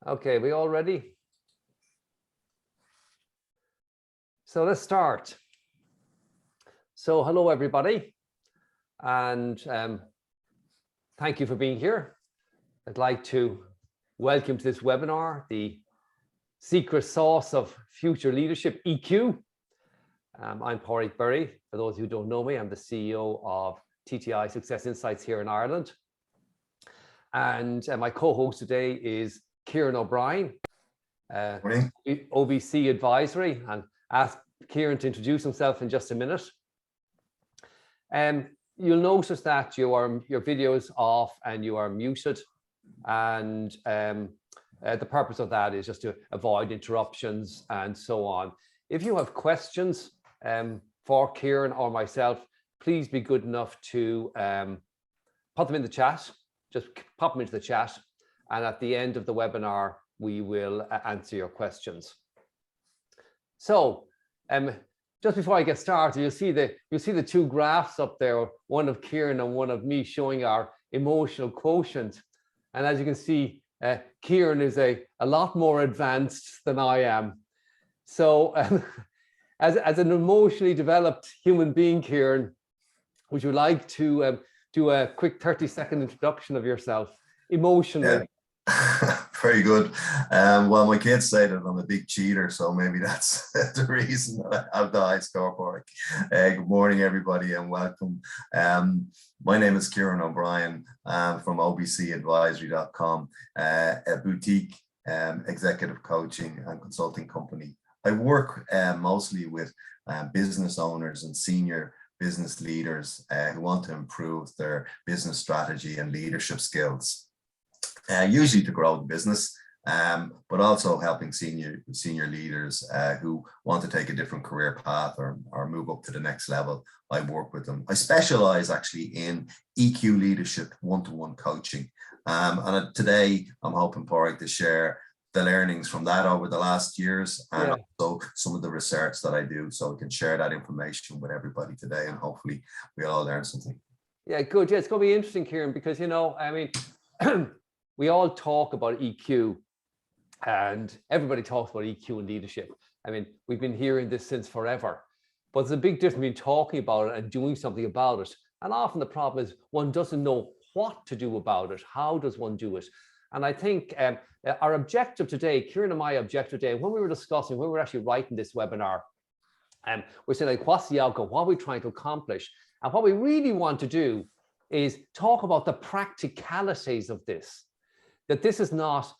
Okay, we all ready? So let's start. So hello, everybody, and thank you for being here. I'd like to welcome to this webinar, the secret sauce of future leadership, EQ. I'm Pádraig Berry. For those who don't know me, I'm the CEO of TTI Success Insights here in Ireland. And my co-host today is Kieran O'Brien, OBC Advisory, and ask Kieran to introduce himself in just a minute. You'll notice that your video is off and you are muted, and the purpose of that is just to avoid interruptions and so on. If you have questions for Kieran or myself, please be good enough to put them in the chat. Just pop them into the chat, and at the end of the webinar, we will answer your questions. So, just before I get started, you'll see the two graphs up there, one of Kieran and one of me, showing our emotional quotient. And as you can see, Kieran is a lot more advanced than I am. So, as an emotionally developed human being, Kieran, would you like to do a quick 30-second introduction of yourself emotionally? Yeah. Very good. Well, my kids say that I'm a big cheater, so maybe that's the reason that I have the high score for it. Good morning, everybody, and welcome. My name is Kieran O'Brien from obcadvisory.com, a boutique executive coaching and consulting company. I work mostly with business owners and senior business leaders who want to improve their business strategy and leadership skills, usually to grow the business, but also helping senior leaders who want to take a different career path or move up to the next level. I work with them. I specialize actually in EQ leadership, one-to-one coaching. And today I'm hoping, Pádraig, to share the learnings from that over the last years, and also some of the research that I do, so we can share that information with everybody today, and hopefully we all learn something. Yeah, good. Yeah, it's going to be interesting, Kieran, because, you know, I mean, we all talk about EQ, and everybody talks about EQ and leadership. I mean, we've been hearing this since forever, but there's a big difference between talking about it and doing something about it. And often the problem is one doesn't know what to do about it. How does one do it? And I think our objective today, Kieran and my objective today, when we were discussing, when we were actually writing this webinar, we're saying, like, what's the outcome? What are we trying to accomplish? And what we really want to do is talk about the practicalities of this, that this is not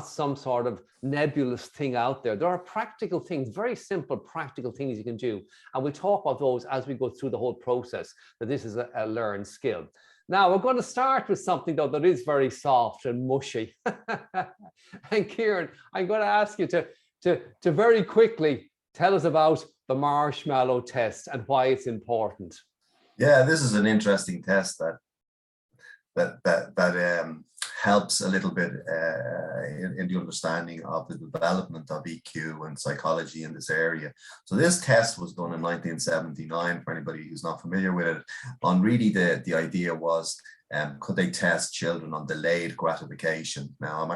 some sort of nebulous thing out there. There are practical things, very simple practical things you can do. And we'll talk about those as we go through the whole process, that this is a learned skill. Now, we're going to start with something, though, that is very soft and mushy. And Kieran, I'm going to ask you to very quickly tell us about the Marshmallow Test and why it's important. Yeah, this is an interesting test that helps a little bit in the understanding of the development of EQ and psychology in this area. So this test was done in 1979, for anybody who's not familiar with it. And really the idea was, could they test children on delayed gratification? Now,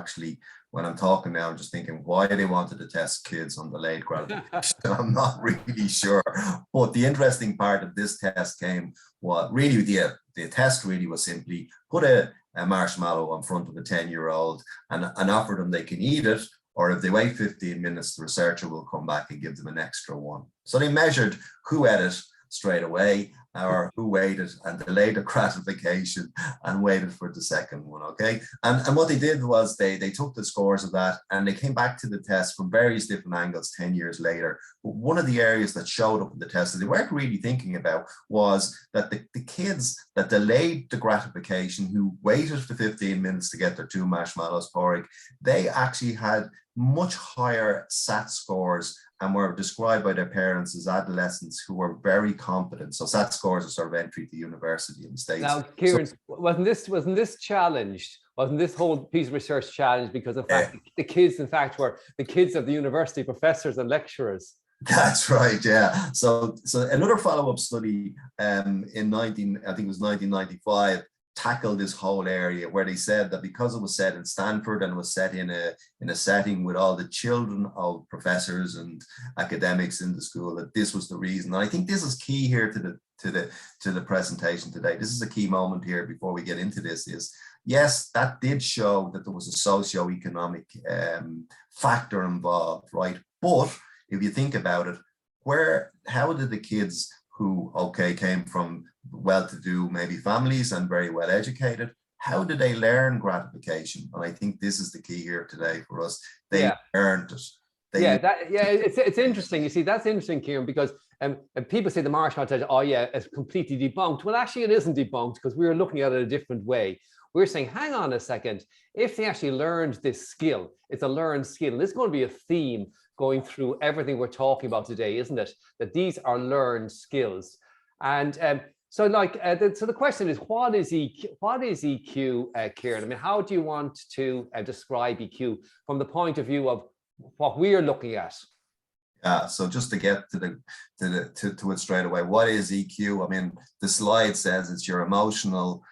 when I'm talking now, I'm just thinking why they wanted to test kids on delayed gratification. I'm not really sure. But the interesting part of this test really the test really was simply put a marshmallow in front of a 10-year-old and offer them they can eat it, or if they wait 15 minutes, the researcher will come back and give them an extra one. So they measured who ate it straight away, or who waited and delayed the gratification and waited for the second one, okay? And what they did was they took the scores of that and they came back to the test from various different angles 10 years later. But one of the areas that showed up in the test that they weren't really thinking about was that the kids that delayed the gratification, who waited for 15 minutes to get their 2 marshmallows, Pádraig, they actually had much higher SAT scores and were described by their parents as adolescents who were very competent. So SAT scores are sort of entry to university in the States. Now, Kieran, wasn't this challenged? Wasn't this whole piece of research challenged because, in fact, the kids, in fact, were the kids of the university professors and lecturers? That's right, yeah. So another follow-up study I think it was 1995, tackle this whole area, where they said that because it was set in Stanford and was set in a setting with all the children of professors and academics in the school, that this was the reason. And I think this is key here to the presentation today. This is a key moment here before we get into this, is yes, that did show that there was a socioeconomic factor involved, right? But if you think about it, how did the kids who, okay, came from well-to-do maybe families and very well educated, how did they learn gratification? And I think this is the key here today for us. They earned it. It's interesting. You see, that's interesting, Kieran, because people say the Marshmallow Test, oh yeah, it's completely debunked. Well, actually it isn't debunked, because we're looking at it a different way. We're saying, hang on a second, if they actually learned this skill, it's a learned skill. And this is going to be a theme going through everything we're talking about today, isn't it? That these are learned skills. And so the question is, what is EQ, Kieran? I mean, how do you want to describe EQ from the point of view of what we're looking at? Yeah, so just to get to it straight away, what is EQ? I mean, the slide says it's your emotional,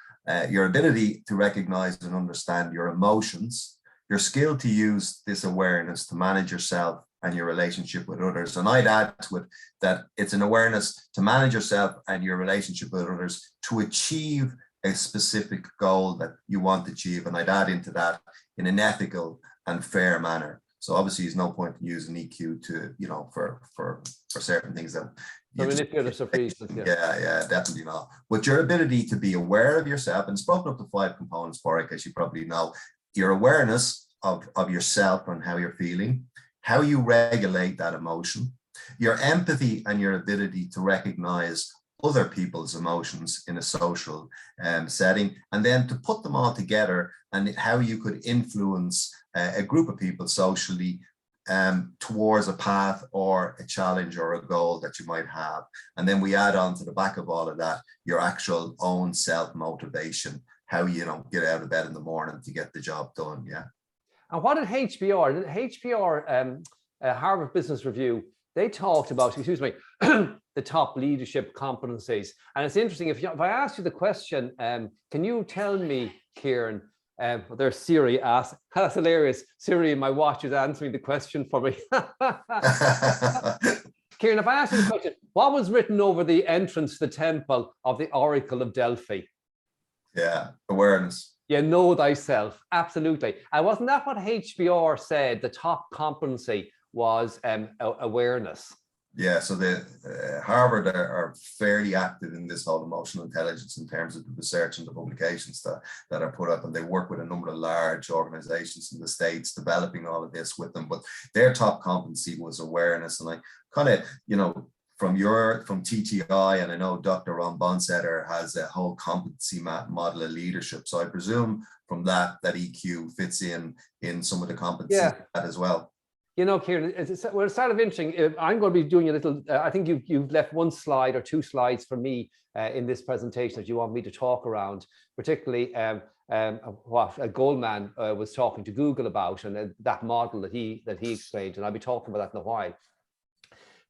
your ability to recognize and understand your emotions, your skill to use this awareness to manage yourself and your relationship with others. And I'd add to it that it's an awareness to manage yourself and your relationship with others to achieve a specific goal that you want to achieve. And I'd add into that in an ethical and fair manner. So obviously there's no point in using EQ to, for certain things that yeah, definitely not. But your ability to be aware of yourself, and it's broken up to 5 components for it, as you probably know. Your awareness of yourself and how you're feeling, how you regulate that emotion, your empathy and your ability to recognize other people's emotions in a social setting, and then to put them all together and how you could influence a group of people socially towards a path or a challenge or a goal that you might have. And then we add on to the back of all of that, your actual own self-motivation, how you get out of bed in the morning to get the job done. Yeah. And what did HBR, Harvard Business Review, they talked about, the top leadership competencies. And it's interesting, if I ask you the question, can you tell me, Kieran, there's Siri asked, that's hilarious. Siri in my watch is answering the question for me. Kieran, if I ask you the question, what was written over the entrance to the temple of the Oracle of Delphi? Yeah, awareness. Yeah, know thyself. Absolutely. And wasn't that what HBR said? The top competency was awareness. Yeah, so the Harvard are fairly active in this whole emotional intelligence in terms of the research and the publications that are put up, and they work with a number of large organizations in the States developing all of this with them. But their top competency was awareness. And I kind of, from TTI, and I know Dr. Ron Bonsetter has a whole competency model of leadership. So I presume from that EQ fits in some of the competencies as well. Kieran, it's sort of interesting. I'm going to be doing a little, I think you've left 1 slide or 2 slides for me in this presentation that you want me to talk around, particularly what Goldman was talking to Google about, and that model that he explained, and I'll be talking about that in a while.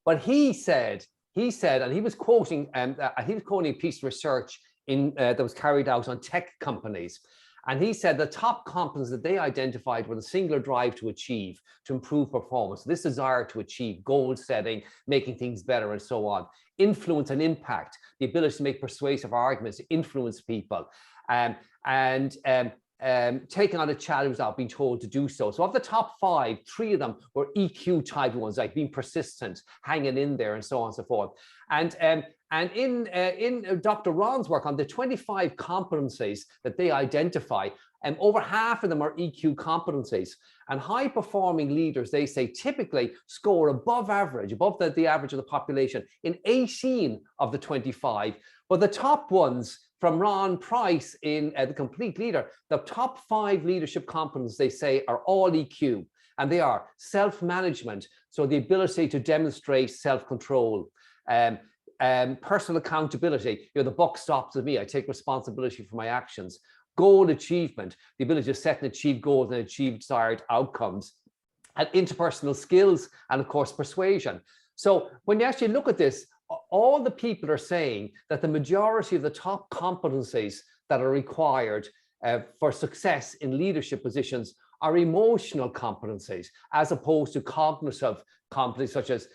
But he said, and he was quoting a piece of research that was carried out on tech companies. And he said the top competencies that they identified were the singular drive to achieve, to improve performance, this desire to achieve, goal setting, making things better, and so on. Influence and impact, the ability to make persuasive arguments, to influence people, taking on a challenge without being told to do so. So of the top 5, 3 of them were EQ type ones, like being persistent, hanging in there, and so on and so forth. And in Dr. Ron's work on the 25 competencies that they identify, over half of them are EQ competencies. And high-performing leaders, they say, typically score above average, above the average of the population in 18 of the 25. But the top ones, from Ron Price in The Complete Leader, the top 5 leadership competencies, they say, are all EQ. And they are self-management, so the ability to demonstrate self-control, personal accountability, the buck stops with me, I take responsibility for my actions. Goal achievement, the ability to set and achieve goals and achieve desired outcomes. And interpersonal skills, and of course persuasion. So when you actually look at this, all the people are saying that the majority of the top competencies that are required for success in leadership positions are emotional competencies, as opposed to cognitive competencies such as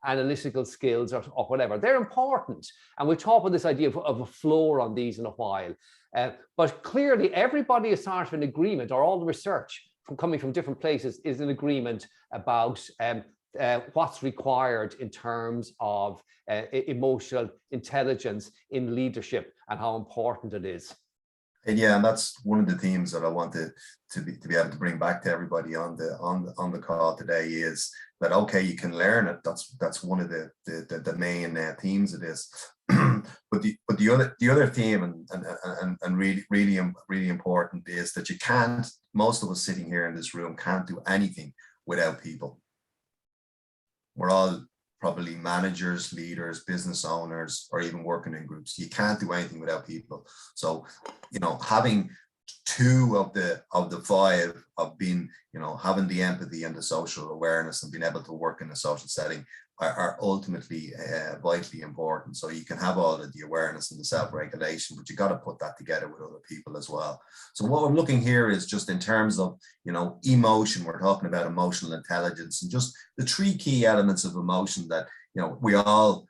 analytical skills or whatever. They're important. And we'll talk about this idea of a floor on these in a while. But clearly, everybody is sort of in agreement, or all the research coming from different places is in agreement about what's required in terms of emotional intelligence in leadership and how important it is. And yeah, and that's one of the themes that I wanted to be able to bring back to everybody on the call today, is that, okay, you can learn it. That's one of the main themes of this. but the other theme and really important is that you can't, most of us sitting here in this room can't do anything without people. We're all probably managers, leaders, business owners, or even working in groups. You can't do anything without people. So, you know, having two of the five of being, you know, having the empathy and the social awareness and being able to work in a social setting are ultimately vitally important. So you can have all of the awareness and the self-regulation, but you got to put that together with other people as well. So what I'm looking here is just in terms of, you know, emotion. We're talking about emotional intelligence and just the three key elements of emotion that, you know, we all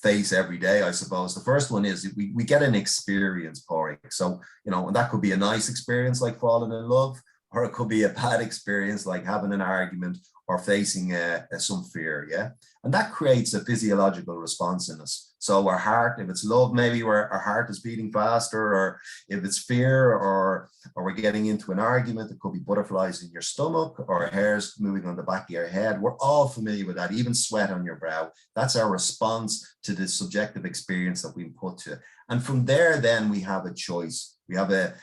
face every day, I suppose. The first one is we get an experience, Pádraig. So, you know, and that could be a nice experience like falling in love, or it could be a bad experience like having an argument or facing some fear, yeah? And that creates a physiological response in us. So our heart, if it's love, maybe our heart is beating faster, or if it's fear, or we're getting into an argument, it could be butterflies in your stomach or hairs moving on the back of your head. We're all familiar with that, even sweat on your brow. That's our response to the subjective experience that we put to it. And from there, then we have a choice. We have a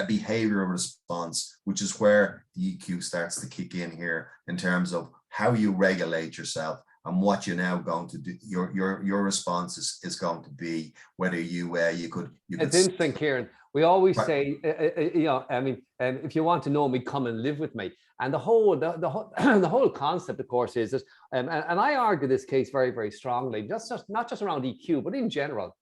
behavioral response, which is where the EQ starts to kick in here in terms of how you regulate yourself and what you're now going to do. Your response is going to be whether you could. It's interesting, Kieran. We always say, you know, I mean, if you want to know me, come and live with me. And the whole the whole concept, of course, is that, and I argue this case very, very strongly, not just around EQ, but in general.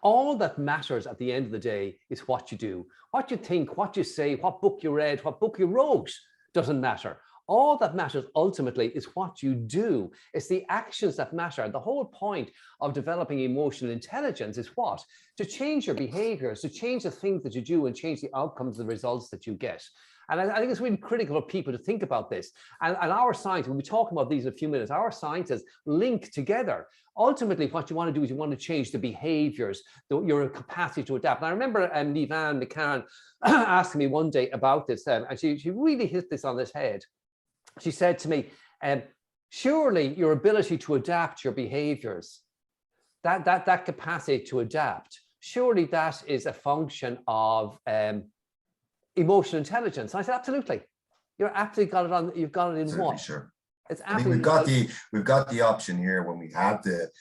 All that matters at the end of the day is what you do, what you think, what you say, what book you read, what book you wrote, doesn't matter. All that matters ultimately is what you do. It's the actions that matter. The whole point of developing emotional intelligence is what? To change your behaviors, to change the things that you do and change the outcomes, the results that you get. And I think it's really critical for people to think about this. And our science, we'll be talking about these in a few minutes, our sciences link together. Ultimately, what you want to do is you want to change the behaviors, your capacity to adapt. And I remember Niamh McCann asking me one day about this, and she really hit this on this head. She said to me, surely your ability to adapt your behaviors, that capacity to adapt, surely that is a function of emotional intelligence. And I said, absolutely. You're absolutely got it on. You've got it in Absolutely, what? sure. It's I think we've got the option here when we have the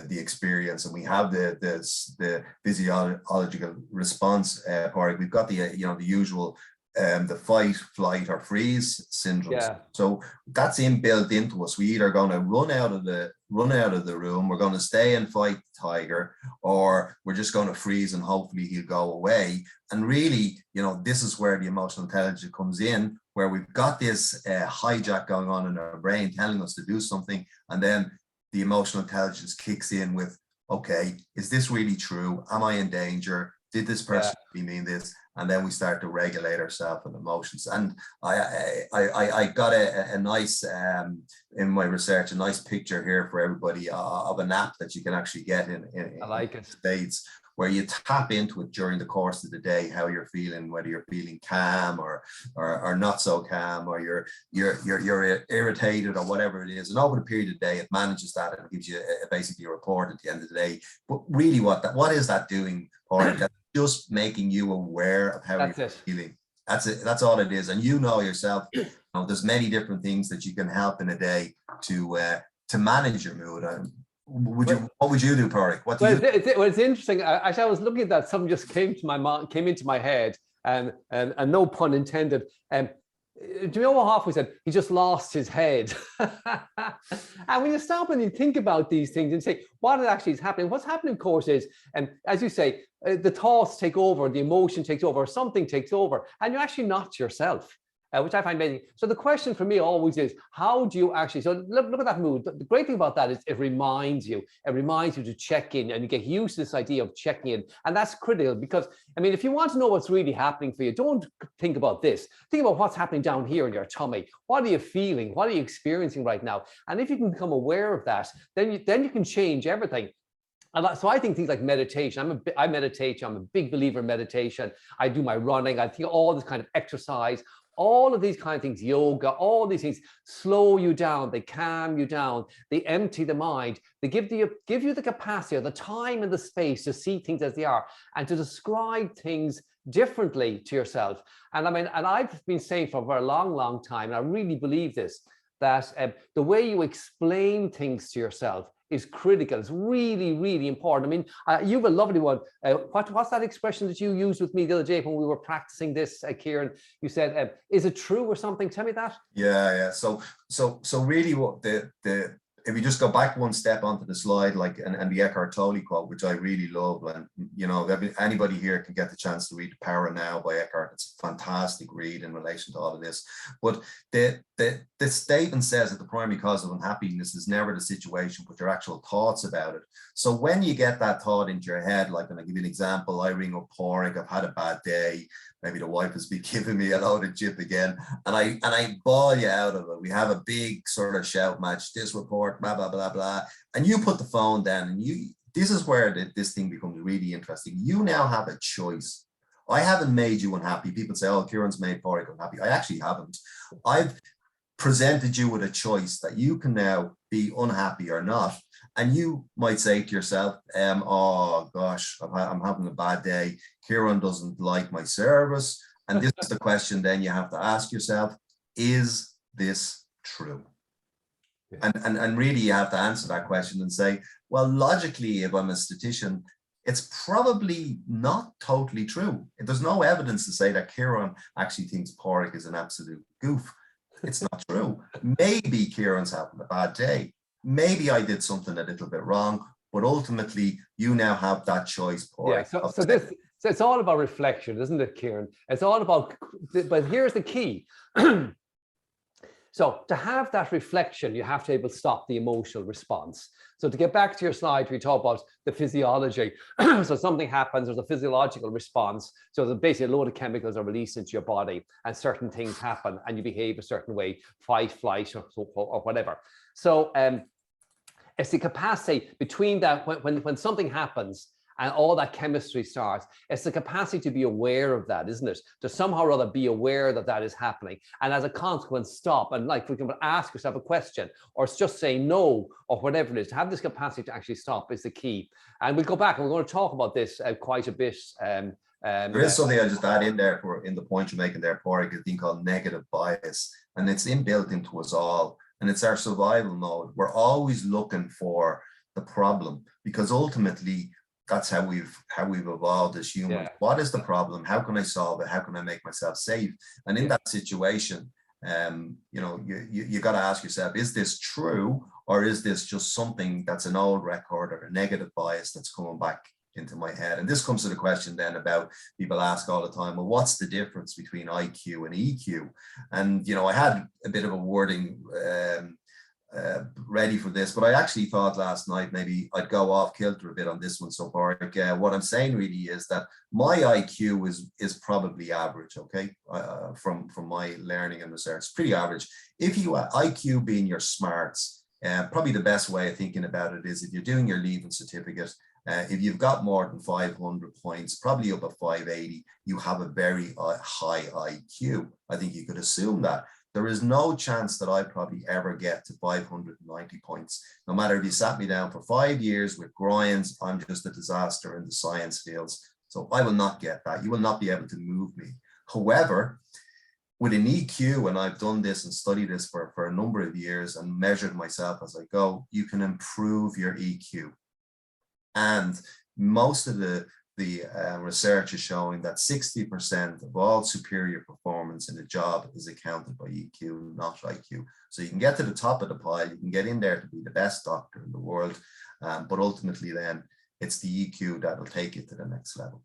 experience and we have the physiological response part. We've got the the usual the fight, flight, or freeze syndromes. Yeah. So that's inbuilt into us. We either going to run out of the room, we're going to stay and fight the tiger, or we're just going to freeze and hopefully he'll go away. And really, this is where the emotional intelligence comes in, where we've got this hijack going on in our brain telling us to do something, and then the emotional intelligence kicks in with, okay, is this really true? Am I in danger? Did this person really mean this? And then we start to regulate ourselves and emotions. And I got a nice, in my research, a nice picture here for everybody of an app that you can actually get in I like it. the States, where you tap into it during the course of the day, how you're feeling, whether you're feeling calm or not so calm, or you're irritated or whatever it is. And over the period of the day, it manages that and gives you basically a report at the end of the day. But really what is that doing, Pádraig? That's just making you aware of how you're feeling. That's it. That's all it is. And yourself, there's many different things that you can help in a day to manage your mood. What would you do, Pádraig? It's interesting. As I was looking at that, something just came into my head, and no pun intended. do you know what Hoffman said? He just lost his head. And when you stop and you think about these things and say, what actually is happening? What's happening, of course, is, and as you say, the thoughts take over, the emotion takes over, something takes over, and you're actually not yourself. Which I find amazing. So the question for me always is, how do you actually, so look at that mood. The great thing about that is it reminds you to check in, and you get used to this idea of checking in. And that's critical because, I mean, if you want to know what's really happening for you, don't think about this. Think about what's happening down here in your tummy. What are you feeling? What are you experiencing right now? And if you can become aware of that, then you can change everything. And so I think things like meditation, I meditate, I'm a big believer in meditation. I do my running, I think all this kind of exercise, all of these kind of things, yoga, all these things slow you down, they calm you down, they empty the mind, they give you the capacity or the time and the space to see things as they are and to describe things differently to yourself. And I mean, and I've been saying for a very long, long time, and I really believe this, that the way you explain things to yourself is critical. It's really, really important. I mean, you have a lovely one. What's that expression that you used with me the other day when we were practicing this, Kieran? You said, "Is it true?" or something. Tell me that. Yeah. So really, what if you just go back one step onto the slide, like and the Eckhart Tolle quote, which I really love, and you know, anybody here can get the chance to read The Power of Now by Eckhart. It's a fantastic read in relation to all of this. But the statement says that the primary cause of unhappiness is never the situation, but your actual thoughts about it. So when you get that thought into your head, like, and I'll give you an example, I ring up Porrick, I've had a bad day, maybe the wife has been giving me a load of jip again, and I bawl you out of it. We have a big sort of shout match, this report, blah, blah, blah, blah. And you put the phone down, and this is where this thing becomes really interesting. You now have a choice. I haven't made you unhappy. People say, oh, Kieran's made Porrick unhappy. I actually haven't. I've presented you with a choice that you can now be unhappy or not. And you might say to yourself, oh gosh, I'm having a bad day. Kieran doesn't like my service. And this is the question then you have to ask yourself, is this true? Yeah. And really you have to answer that question and say, well, logically, if I'm a statistician, it's probably not totally true. There's no evidence to say that Kieran actually thinks Porrick is an absolute goof. It's not true. Maybe Kieran's having a bad day. Maybe I did something a little bit wrong, but ultimately you now have that choice, Porrick. Yeah, so it's all about reflection, isn't it, Kieran? It's all about, but here's the key. So to have that reflection, you have to be able to stop the emotional response. So to get back to your slide, we talk about the physiology. So something happens, there's a physiological response. So basically a load of chemicals are released into your body and certain things happen and you behave a certain way, fight, flight, or whatever. So it's the capacity between that, when something happens and all that chemistry starts, it's the capacity to be aware of that, isn't it? To somehow or other be aware that that is happening. And as a consequence, stop and, like, for example, ask yourself a question, or just say no, or whatever it is. To have this capacity to actually stop is the key. And we'll go back and we're going to talk about this quite a bit. There is something I just add in there in the point you're making there, Porrick, a thing called negative bias. And it's inbuilt into us all. And it's our survival mode. We're always looking for the problem, because ultimately, that's how we've evolved as humans. Yeah. What is the problem? How can I solve it? How can I make myself safe? And in that situation, you know, you got to ask yourself, is this true, or is this just something that's an old record or a negative bias that's coming back into my head? And this comes to the question then about, people ask all the time, well, what's the difference between IQ and EQ? And, you know, I had a bit of a wording ready for this, but I actually thought last night maybe I'd go off kilter a bit on this one so far. What I'm saying really is that my IQ is probably average, okay, from my learning and research, pretty average. If you IQ being your smarts, probably the best way of thinking about it is, if you're doing your leaving certificate, if you've got more than 500 points, probably up at 580, you have a very high IQ. I think you could assume that. There is no chance that I probably ever get to 590 points. No matter if you sat me down for 5 years with grinds, I'm just a disaster in the science fields. So I will not get that. You will not be able to move me. However, with an EQ, and I've done this and studied this for a number of years and measured myself as I go, you can improve your EQ. And most of the research is showing that 60% of all superior performance performance in a job is accounted by EQ, not IQ. So you can get to the top of the pile, you can get in there to be the best doctor in the world, but ultimately then it's the EQ that will take you to the next level.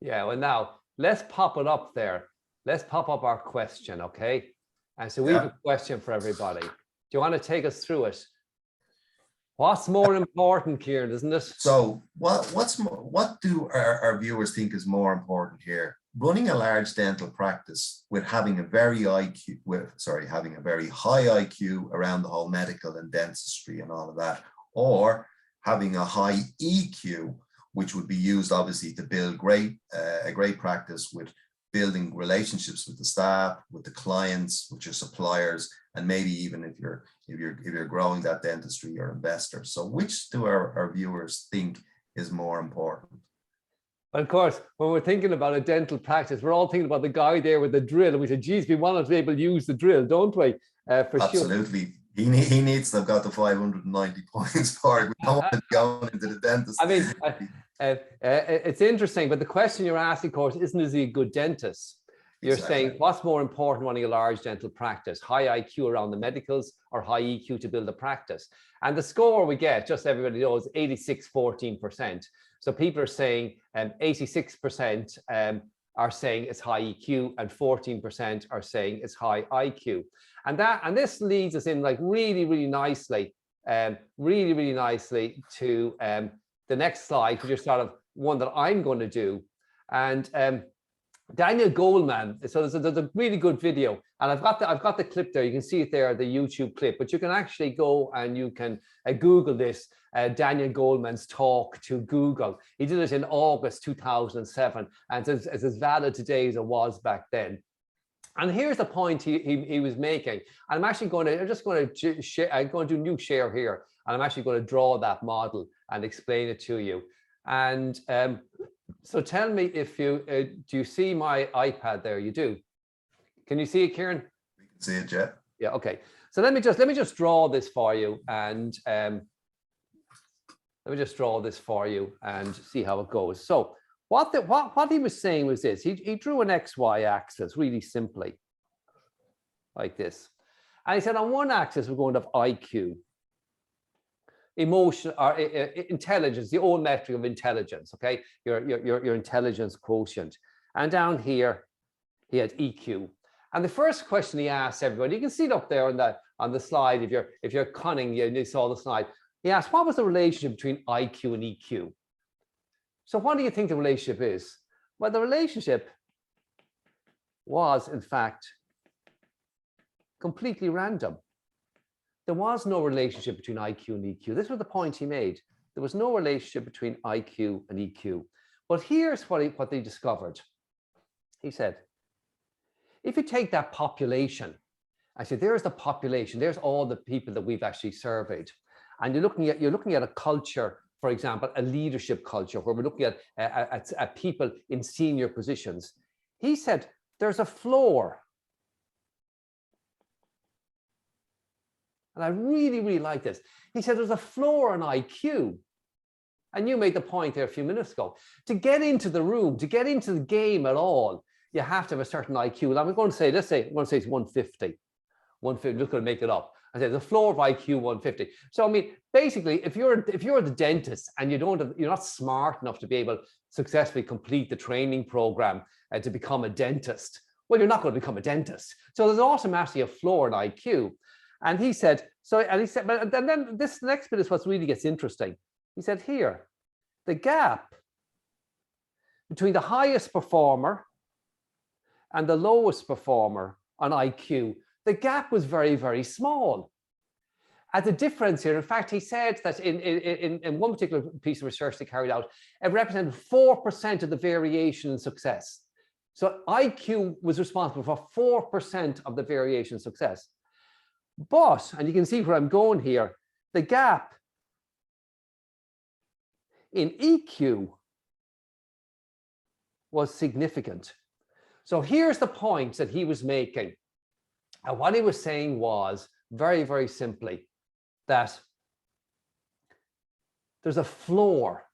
Yeah, well now, let's pop it up there. Let's pop up our question, okay? And so we have a question for everybody. Do you want to take us through it? What's more important, Kieran, isn't it? So what do our viewers think is more important here? Running a large dental practice with having a very having a very high IQ around the whole medical and dentistry and all of that, or having a high EQ, which would be used obviously to build a great practice with building relationships with the staff, with the clients, with your suppliers, and maybe even if you're growing that dentistry, your investors. So which do our viewers think is more important? Of course, when we're thinking about a dental practice, we're all thinking about the guy there with the drill, and we say, geez, we want to be able to use the drill, don't we? For absolutely. Sure. He needs to have got the 590 points for it. We don't want to go into the dentist. I mean, it's interesting, but the question you're asking, of course, isn't is he a good dentist? You're saying, what's more important running a large dental practice? High IQ around the medicals or high EQ to build a practice? And the score we get, just everybody knows, 86, 14%. So people are saying 86% are saying it's high EQ and 14% are saying it's high IQ. And this leads us in like really nicely to the next slide, which is sort of one that I'm going to do. And Daniel Goldman, so there's a really good video, and I've got the clip there. You can see it there, the YouTube clip, but you can actually go and you can Google this, Daniel Goldman's talk to Google. He did it in August 2007, and it's as valid today as it was back then. And here's the point he was making. I'm actually going to share. I'm going to do new share here, and I'm actually going to draw that model and explain it to you. And so tell me if you do you see my iPad there? You do. Can you see it, Kieran? We can see it, yeah. Yeah. Okay. So let me just draw this for you, and let me just draw this for you and see how it goes. So what he was saying was this: he drew an XY axis really simply, like this, and he said on one axis we're going to have IQ. Emotion or intelligence, the old metric of intelligence, okay, your intelligence quotient. And down here he had EQ. And the first question he asked everybody, you can see it up there on the slide if you're cunning, you saw the slide. He asked, what was the relationship between IQ and EQ? So what do you think the relationship is? Well, the relationship was in fact completely random. There was no relationship between IQ and EQ. This was the point he made. There was no relationship between IQ and EQ. But here's what they discovered. He said, if you take that population, I said, there's the population, there's all the people that we've actually surveyed. And you're looking at a culture, for example, a leadership culture, where we're looking at people in senior positions. He said, there's a floor. And I really like this. He said there's a floor on IQ. And you made the point there a few minutes ago. To get into the room, to get into the game at all, you have to have a certain IQ. And I'm going to say, I'm going to say it's 150. 150, just going to make it up. I said the floor of IQ 150. So I mean, basically, if you're the dentist and you're not smart enough to be able to successfully complete the training program to become a dentist, well, you're not going to become a dentist. So there's automatically a floor in IQ. And he said, but then this next bit is what really gets interesting. He said here, the gap between the highest performer and the lowest performer on IQ, the gap was very small. And the difference here, in fact, he said that in one particular piece of research they carried out, it represented 4% of the variation in success. So IQ was responsible for 4% of the variation in success. But, and you can see where I'm going here, the gap in EQ was significant. So here's the point that he was making. And what he was saying was very simply that there's a floor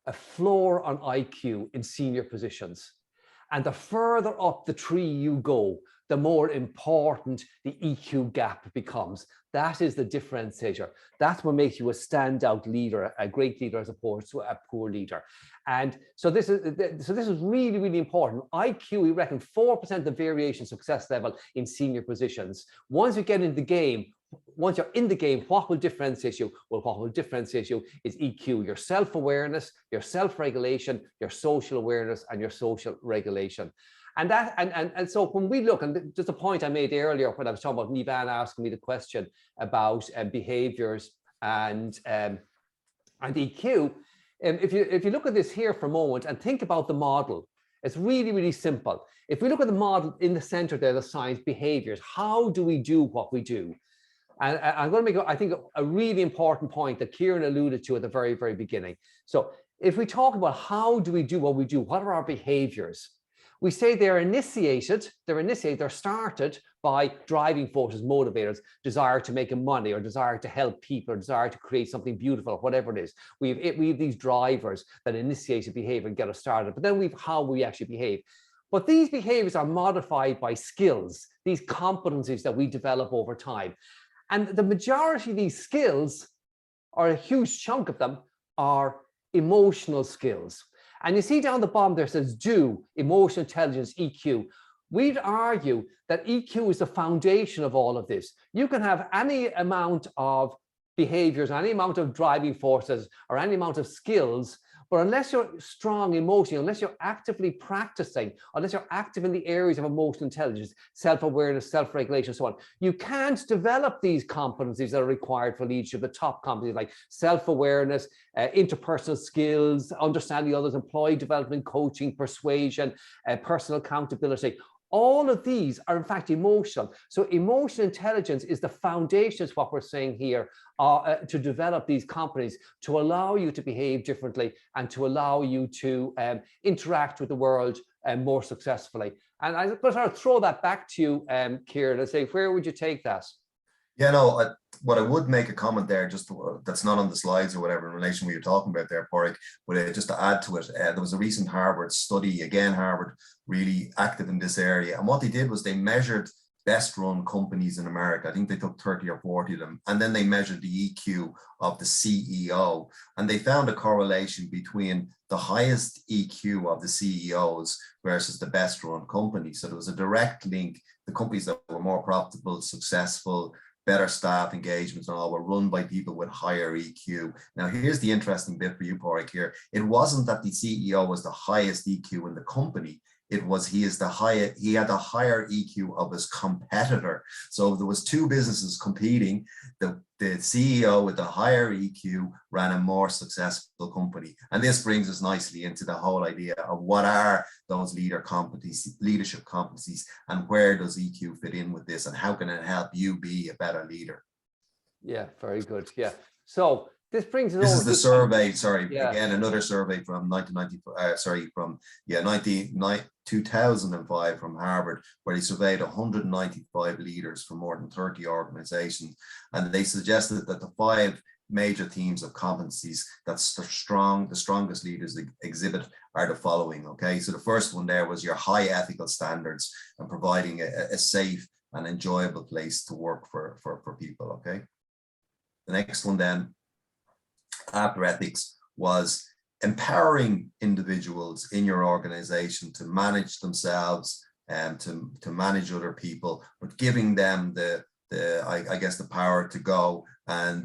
on IQ in senior positions. And the further up the tree you go, the more important the EQ gap becomes. That is the differentiator. That's what makes you a standout leader, a great leader, as opposed to a poor leader. And so this is really, really important. IQ, we reckon 4% the variation success level in senior positions. Once you get in the game, once you're in the game, what will differentiate you? Well, what will differentiate you is EQ, your self-awareness, your self-regulation, your social awareness, and your social regulation. And so when we look, and just a point I made earlier when I was talking about Nivan asking me the question about behaviors and EQ, if you look at this here for a moment and think about the model, it's really, really simple. If we look at the model in the center there, the science behaviors, how do we do what we do? And I'm going to make, I think, a really important point that Kieran alluded to at the very, very beginning. So if we talk about how do we do what we do, what are our behaviors? We say they're started by driving forces, motivators, desire to make money, or desire to help people, or desire to create something beautiful, or whatever it is. We have these drivers that initiate a behavior and get us started, but then we've how we actually behave. But these behaviors are modified by skills, these competencies that we develop over time. And the majority of these skills, or a huge chunk of them, are emotional skills. And you see down the bottom there says do, emotional intelligence, EQ. We'd argue that EQ is the foundation of all of this. You can have any amount of behaviors, any amount of driving forces, or any amount of skills, but unless you're strong emotionally, unless you're actively practicing, unless you're active in the areas of emotional intelligence, self-awareness, self-regulation, so on, you can't develop these competencies that are required for leadership, the top competencies like self-awareness, interpersonal skills, understanding others, employee development, coaching, persuasion, personal accountability. All of these are in fact emotional. So emotional intelligence is the foundation, is what we're saying here, to develop these competencies, to allow you to behave differently and to allow you to interact with the world more successfully. And I suppose I'll throw that back to you, Kieran, and say, where would you take that? Yeah, no, what I would make a comment there, just that's not on the slides or whatever in relation to what you're talking about there, Porrick, but just to add to it, there was a recent Harvard study, again, Harvard really active in this area. And what they did was they measured best run companies in America. I think they took 30 or 40 of them. And then they measured the EQ of the CEO. And they found a correlation between the highest EQ of the CEOs versus the best run companies. So there was a direct link. The companies that were more profitable, successful, better staff engagements and all were run by people with higher EQ. Now, here's the interesting bit for you, Porrick, here. It wasn't that the CEO was the highest EQ in the company. It was he had the higher EQ of his competitor. So if there was two businesses competing, the CEO with the higher EQ ran a more successful company. And this brings us nicely into the whole idea of what are those leadership competencies, and where does EQ fit in with this, and how can it help you be a better leader? Yeah, very good. Yeah. So this brings us. This is the survey. Sorry, yeah. Again, another survey from 2005 from Harvard, where they surveyed 195 leaders from more than 30 organizations, and they suggested that the 5 major themes of competencies that's the strongest leaders exhibit are the following. Okay, so the first one there was your high ethical standards and providing a safe and enjoyable place to work for people. Okay, the next one then, after ethics, was empowering individuals in your organization to manage themselves and to manage other people, but giving them the power to go and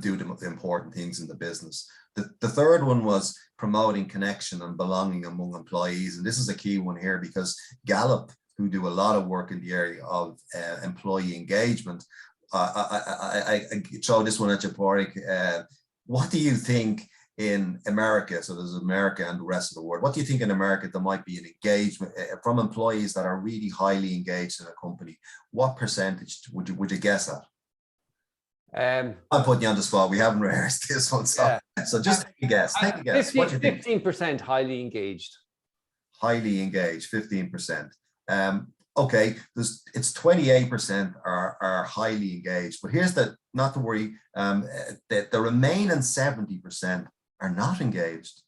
do the important things in the business. The third one was promoting connection and belonging among employees, and this is a key one here because Gallup, who do a lot of work in the area of employee engagement, I throw this one at you, Porrick. What do you think in America? So there's America and the rest of the world. What do you think in America there might be an engagement from employees that are really highly engaged in a company? What percentage would you guess at? I'm putting you on the spot. We haven't rehearsed this one, so just take a guess. Take a guess. 15% highly engaged. Highly engaged, 15%. Okay, it's 28% are highly engaged, but here's not to worry, the remaining 70% are not engaged.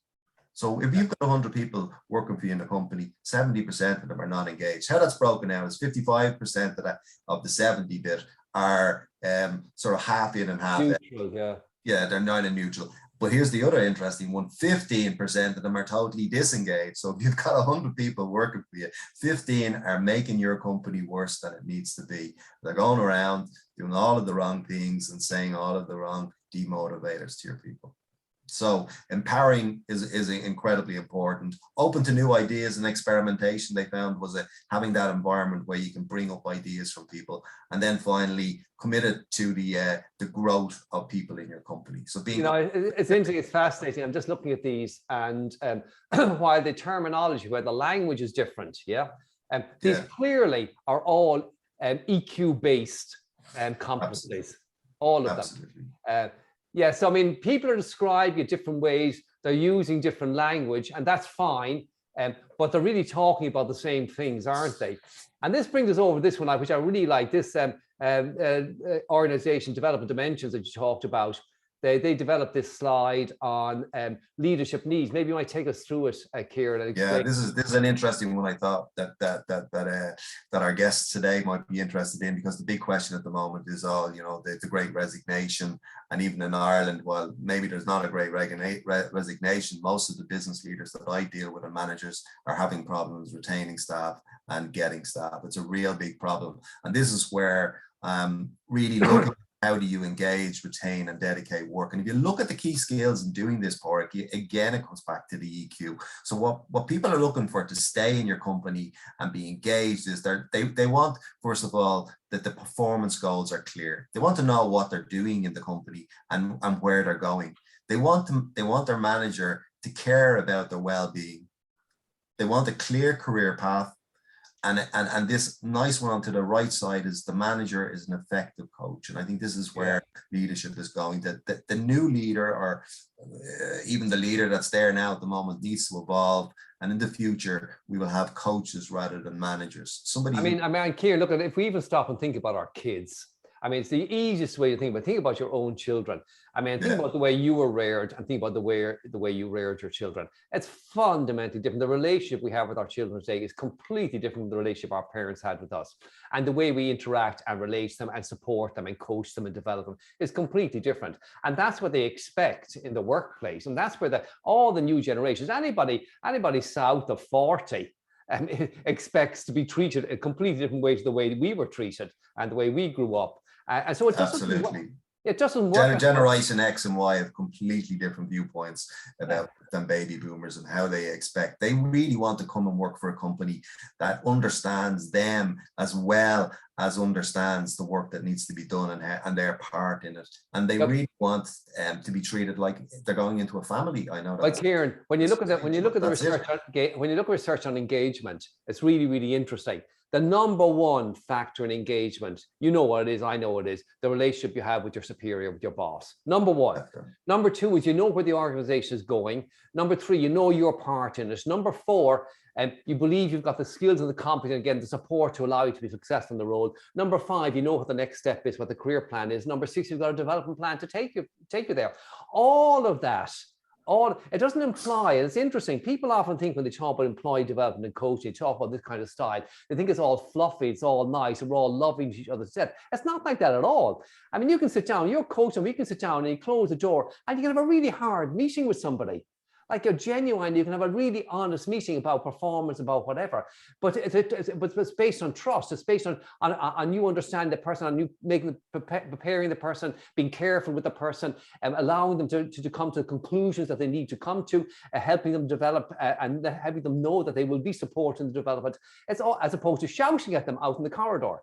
So if you've got 100 people working for you in the company, 70% of them are not engaged. How that's broken down is 55% of the 70 bit are sort of half in and half out. Neutral, yeah. Yeah, they're not in neutral. But here's the other interesting one: 15% of them are totally disengaged. So if you've got 100 people working for you, 15 are making your company worse than it needs to be. They're going around doing all of the wrong things and saying all of the wrong demotivators to your people. So empowering is incredibly important. Open to new ideas and experimentation, they found, was having that environment where you can bring up ideas from people. And then finally, committed to the growth of people in your company. So being, it's interesting, it's fascinating. I'm just looking at these, and while the terminology, where the language is different, these clearly are all EQ based competencies, all of them. Yeah, so I mean, people are describing it different ways. They're using different language, and that's fine. But they're really talking about the same things, aren't they? And this brings us over this one, which I really like. This organization development dimensions that you talked about. They developed this slide on leadership needs. Maybe you might take us through it, Kieran. And yeah, this is an interesting one. I thought that our guests today might be interested in, because the big question at the moment is all, you know, the great resignation. And even in Ireland, while maybe there's not a great resignation, most of the business leaders that I deal with and managers are having problems retaining staff and getting staff. It's a real big problem. And this is where really looking at how do you engage, retain, and dedicate work. And if you look at the key skills in doing this, Porrick, again, it comes back to the EQ. So what people are looking for to stay in your company and be engaged is they want, first of all, that the performance goals are clear. They want to know what they're doing in the company and where they're going. They want their manager to care about their well-being. They want a clear career path. And this nice one to the right side is the manager is an effective coach. And I think this is where leadership is going. That the new leader, or even the leader that's there now at the moment, needs to evolve. And in the future, we will have coaches rather than managers. Somebody. I mean, Kieran, look at it. If we even stop and think about our kids, I mean, it's the easiest way to think about. Think about your own children. I mean, think about the way you were reared, and think about the way you reared your children. It's fundamentally different. The relationship we have with our children today is completely different from the relationship our parents had with us. And the way we interact and relate to them and support them and coach them and develop them is completely different. And that's what they expect in the workplace. And that's where all the new generations, anybody south of 40, expects to be treated in completely different ways to the way we were treated and the way we grew up. And so it doesn't work. Generation X and Y have completely different viewpoints about than baby boomers and how they expect. They really want to come and work for a company that understands them as well as understands the work that needs to be done and their part in it. And they really want to be treated like they're going into a family. I know that. But Kieran, when you look at the research on engagement, it's really, really interesting. The number one factor in engagement, you know what it is, I know what it is, the relationship you have with your superior, with your boss. Number one. Number two is you know where the organization is going. Number three, you know your part in it. Number four, you believe you've got the skills and the competence, again, the support to allow you to be successful in the role. Number five, you know what the next step is, what the career plan is. Number six, you've got a development plan to take you there. All of that. It doesn't imply, and it's interesting, people often think when they talk about employee development and coaching, they talk about this kind of style, they think it's all fluffy, it's all nice, and we're all loving each other's set. It's not like that at all. I mean, you can sit down, you're coaching, we can sit down and you close the door and you can have a really hard meeting with somebody. Like you're genuine, you can have a really honest meeting about performance, about whatever. But it's based on trust. It's based on you understand the person, on you preparing the person, being careful with the person, allowing them to come to the conclusions that they need to come to, helping them develop and having them know that they will be supporting the development. It's all as opposed to shouting at them out in the corridor.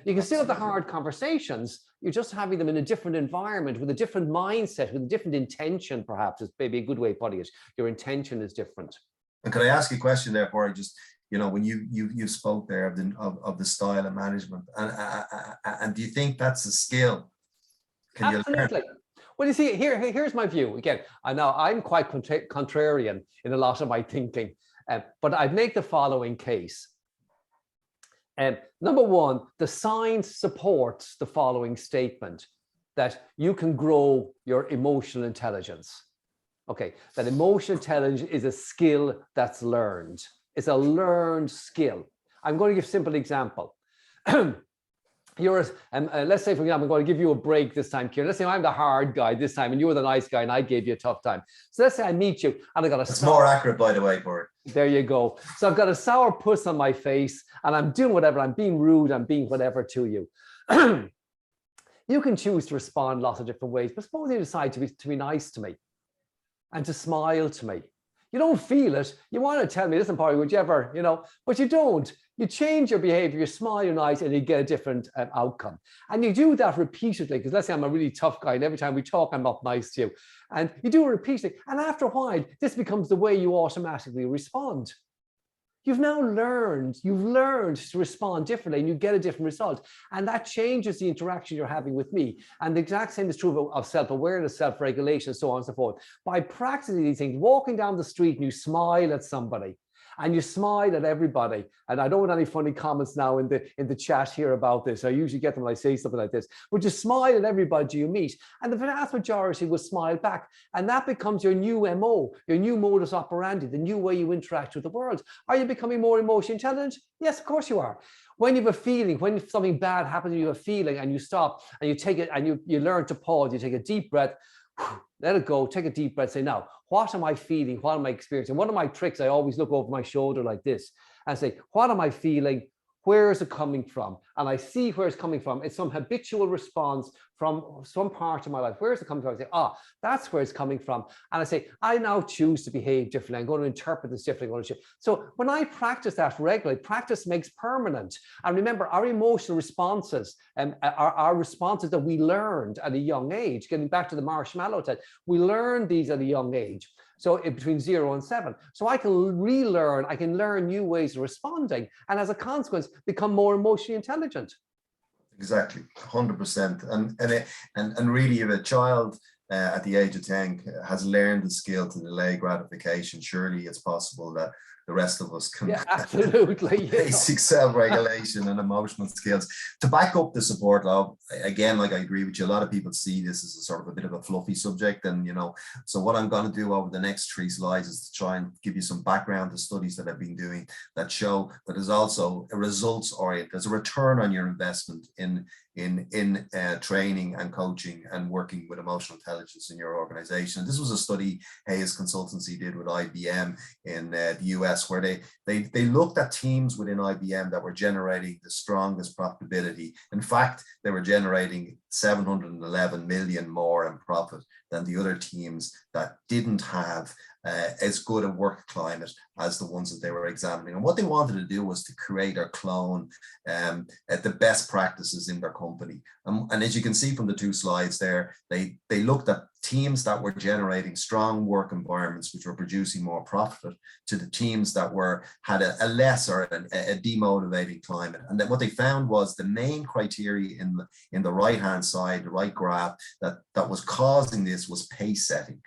You can still have the hard conversations. You're just having them in a different environment with a different mindset, with a different intention, perhaps is maybe a good way of putting it. Your intention is different. And could I ask you a question there, Porrick? Just, you know, when you spoke there of the style of management, and do you think that's a skill? Absolutely. Well, you see, here's my view. Again, I'm quite contrarian in a lot of my thinking, but I'd make the following case. Number one, the science supports the following statement, that you can grow your emotional intelligence. Okay, that emotional intelligence is a skill that's learned. It's a learned skill. I'm going to give a simple example. Let's say, for example, I'm going to give you a break this time, Kieran. Let's say I'm the hard guy this time and you're the nice guy and I gave you a tough time. So let's say I meet you and I got a It's more accurate, by the way, Corey. There you go. So I've got a sour puss on my face and I'm doing whatever. I'm being rude. I'm being whatever to you. You can choose to respond lots of different ways, but suppose you decide to be nice to me and to smile to me. You don't feel it. You want to tell me, listen, Polly, would you ever, but you don't. You change your behavior, you smile, you're nice, and you get a different outcome. And you do that repeatedly, because let's say I'm a really tough guy, and every time we talk, I'm not nice to you. And you do it repeatedly. And after a while, this becomes the way you automatically respond. You've learned to respond differently and you get a different result. And that changes the interaction you're having with me. And the exact same is true of self-awareness, self-regulation, so on and so forth. By practicing these things, walking down the street and you smile at somebody, and you smile at everybody. And I don't want any funny comments now in the chat here about this. I usually get them when I say something like this. But you smile at everybody you meet. And the vast majority will smile back. And that becomes your new MO, your new modus operandi, the new way you interact with the world. Are you becoming more emotionally intelligent? Yes, of course you are. When you have a feeling, when something bad happens, you have a feeling and you stop and you take it and you learn to pause, you take a deep breath, let it go, take a deep breath, say, now, what am I feeling? What am I experiencing? One of my tricks, I always look over my shoulder like this and say, what am I feeling? Where is it coming from? And I see where it's coming from. It's some habitual response from some part of my life. Where is it coming from? I say, that's where it's coming from. And I say, I now choose to behave differently. I'm going to interpret this differently. So when I practice that regularly, practice makes permanent. And remember, our emotional responses are responses that we learned at a young age. Getting back to the Marshmallow Test, we learned these at a young age. So between 0 and 7. So I can relearn, I can learn new ways of responding, and as a consequence, become more emotionally intelligent. Exactly, 100%. And really, if a child at the age of 10 has learned the skill to delay gratification, surely it's possible that the rest of us can absolutely basic self-regulation and emotional skills to back up the support log. Again, like I agree with you, a lot of people see this as a sort of a bit of a fluffy subject, and so what I'm going to do over the next 3 slides is to try and give you some background to studies that I've been doing that show that there's also a results oriented, there's a return on your investment in training and coaching and working with emotional intelligence in your organization. This was a study Hayes Consultancy did with IBM in the US, where they looked at teams within IBM that were generating the strongest profitability. In fact, they were generating 711 million more in profit than the other teams that didn't have as good a work climate as the ones that they were examining. And what they wanted to do was to create or clone the best practices in their company. And as you can see from the 2 slides there, they looked at teams that were generating strong work environments, which were producing more profit, to the teams that had a less or a demotivating climate. And then what they found was the main criteria in the right-hand side, the right graph, that was causing this was pace setting,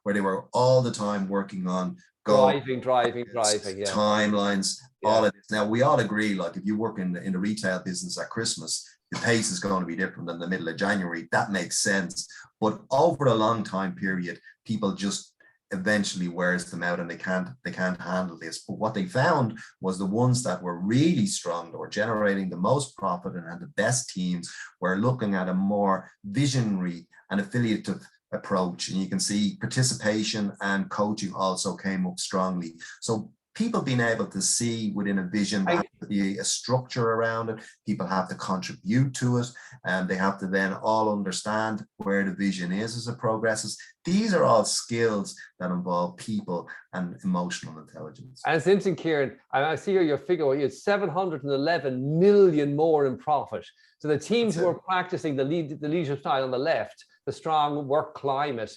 where they were all the time working on driving, timelines, all of this. Now, we all agree, like if you work in the retail business at Christmas, the pace is going to be different than the middle of January. That makes sense. But over a long time period, people just eventually wears them out and they can't handle this. But what they found was the ones that were really strong, that were generating the most profit and had the best teams, were looking at a more visionary and affiliative approach. And you can see participation and coaching also came up strongly. So people being able to see within a vision, there has to be a structure around it. People have to contribute to it, and they have to then all understand where the vision is as it progresses. These are all skills that involve people and emotional intelligence. And it's interesting, Kieran, and I see here your figure, you had 711 million more in profit. So the teams who are practicing the leadership style on the left, the strong work climate,